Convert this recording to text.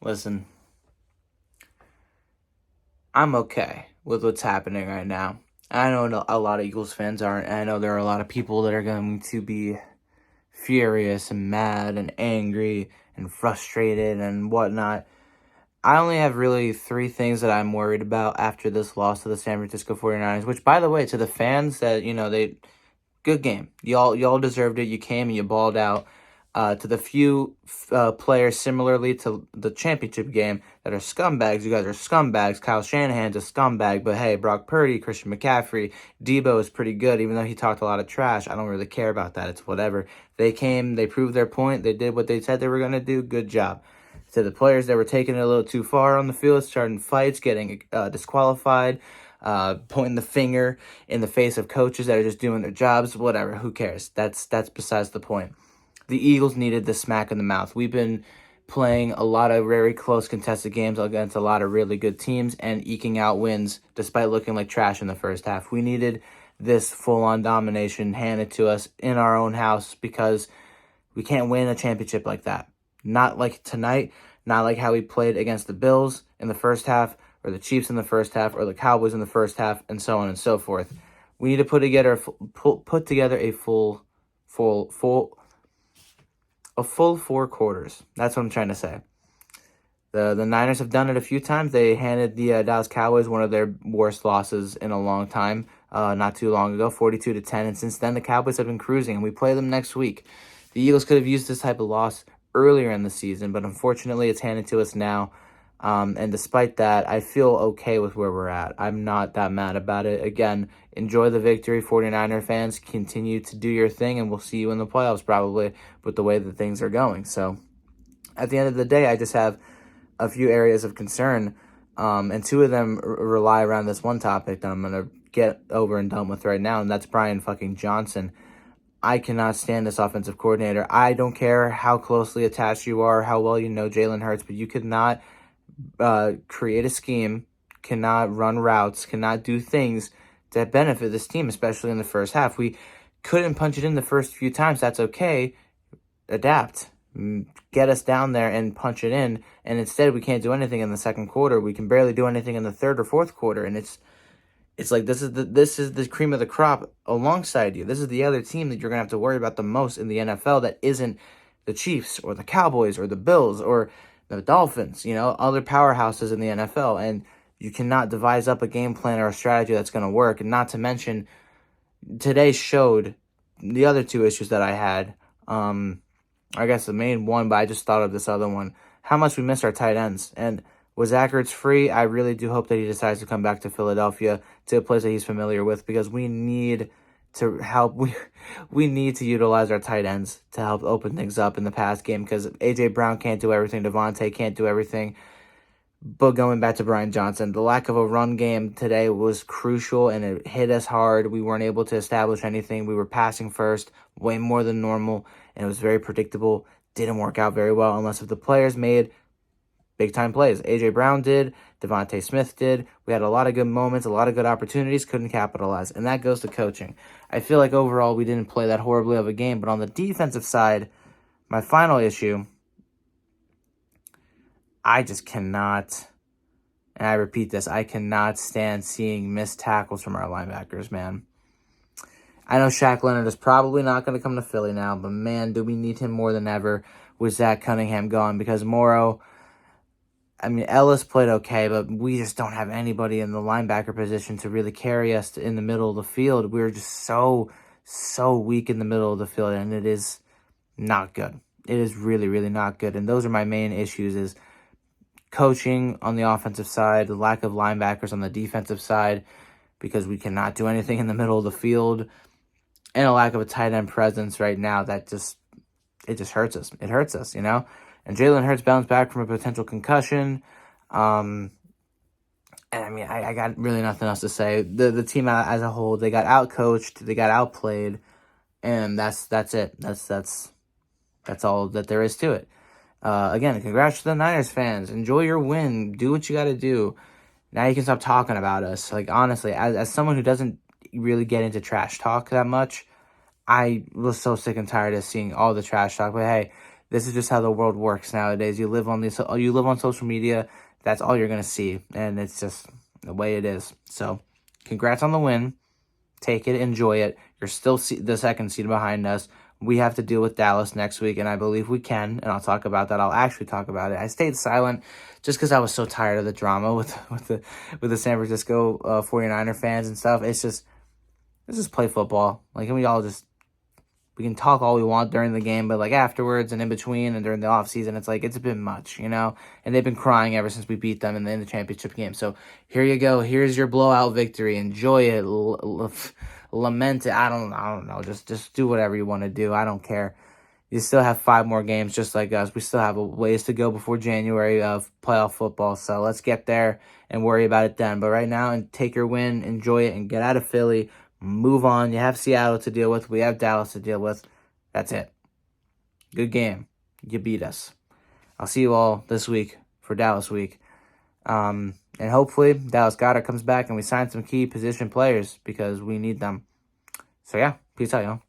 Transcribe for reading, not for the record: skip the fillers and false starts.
Listen, I'm okay with what's happening right now. I know a lot of Eagles fans aren't, and I know there are a lot of people that are going to be furious and mad and angry and frustrated and whatnot. I only have really three things that I'm worried about after this loss to the San Francisco 49ers, which, by the way, to the fans that, good game. Y'all deserved it. You came and you balled out. To the few players similarly to the championship game that are scumbags, you guys are scumbags. Kyle Shanahan's a scumbag, but hey, Brock Purdy, Christian McCaffrey, Debo is pretty good, even though he talked a lot of trash. I don't really care about that. It's whatever. They came, they proved their point, they did what they said they were going to do. Good job. To the players that were taking it a little too far on the field, starting fights, getting disqualified, pointing the finger in the face of coaches that are just doing their jobs, whatever, who cares? That's besides the point. The Eagles needed the smack in the mouth. We've been playing a lot of very close contested games against a lot of really good teams and eking out wins despite looking like trash in the first half. We needed this full-on domination handed to us in our own house because we can't win a championship like that. Not like tonight, not like how we played against the Bills in the first half, or the Chiefs in the first half, or the Cowboys in the first half, and so on and so forth. We need to put together a full four quarters. That's what I'm trying to say. The Niners have done it a few times. They handed the Dallas Cowboys one of their worst losses in a long time, not too long ago, 42-10. And since then, the Cowboys have been cruising, and we play them next week. The Eagles could have used this type of loss earlier in the season, but unfortunately, it's handed to us now. And despite that, I feel okay with where we're at. I'm not that mad about it. Again, enjoy the victory, 49er fans. Continue to do your thing, and we'll see you in the playoffs probably with the way that things are going. So at the end of the day, I just have a few areas of concern, and two of them rely around this one topic that I'm going to get over and done with right now, and that's Brian fucking Johnson. I cannot stand this offensive coordinator. I don't care how closely attached you are, how well you know Jalen Hurts, but you could not create a scheme, cannot run routes, cannot do things that benefit this team, especially in the first half. We couldn't punch it in the first few times. That's okay. Adapt. Get us down there and punch it in. And instead, we can't do anything in the second quarter. We can barely do anything in the third or fourth quarter. And it's like this is the cream of the crop alongside you. This is the other team that you're gonna have to worry about the most in the NFL that isn't the Chiefs or the Cowboys or the Bills or the Dolphins, other powerhouses in the NFL, and you cannot devise up a game plan or a strategy that's going to work. And not to mention, today showed the other two issues that I had. I guess the main one, but I just thought of this other one. How much we miss our tight ends. And with Zach Ertz free, I really do hope that he decides to come back to Philadelphia, to a place that he's familiar with, because we need to help. We need to utilize our tight ends to help open things up in the pass game, because A.J. Brown can't do everything. Devontae can't do everything. But going back to Brian Johnson, the lack of a run game today was crucial, and it hit us hard. We weren't able to establish anything. We were passing first, way more than normal, and it was very predictable. Didn't work out very well unless if the players made big-time plays. A.J. Brown did. Devontae Smith did. We had a lot of good moments, a lot of good opportunities, couldn't capitalize. And that goes to coaching. I feel like overall we didn't play that horribly of a game. But on the defensive side, my final issue, I just cannot, and I repeat this, I cannot stand seeing missed tackles from our linebackers, man. I know Shaq Leonard is probably not going to come to Philly now, but man, do we need him more than ever with Zach Cunningham gone, because Morrow, Ellis played okay, but we just don't have anybody in the linebacker position to really carry us in the middle of the field. We're just so weak in the middle of the field, and it is not good. It is really, really not good. And those are my main issues, is coaching on the offensive side, the lack of linebackers on the defensive side, because we cannot do anything in the middle of the field, and a lack of a tight end presence right now that just hurts us. It hurts us, And Jalen Hurts bounced back from a potential concussion. And I got really nothing else to say. The team as a whole, they got outcoached, they got outplayed, and that's it. That's all that there is to it. Again, congrats to the Niners fans. Enjoy your win. Do what you got to do. Now you can stop talking about us. Like, honestly, as someone who doesn't really get into trash talk that much, I was so sick and tired of seeing all the trash talk. But hey, this is just how the world works nowadays. You live on social media. That's all you're going to see. And it's just the way it is. So congrats on the win. Take it, enjoy it. You're still the second seed behind us. We have to deal with Dallas next week, and I believe we can, and I'll talk about that. I'll actually talk about it. I stayed silent just because I was so tired of the drama with the San Francisco 49er fans and stuff. It's just, let's just play football. Like, and we can talk all we want during the game, but like afterwards and in between and during the off season, it's like, it's been much, you know? And they've been crying ever since we beat them in the championship game. So here you go. Here's your blowout victory. Enjoy it. Lament it. I don't know. Just do whatever you want to do. I don't care. You still have 5 more games just like us. We still have a ways to go before January of playoff football. So let's get there and worry about it then. But right now, and take your win, enjoy it, and get out of Philly. Move on. You have Seattle to deal with. We have Dallas to deal with. That's it. Good game. You beat us. I'll see you all this week for Dallas week. And hopefully Dallas Goedert comes back and we sign some key position players because we need them. So yeah, peace out, y'all.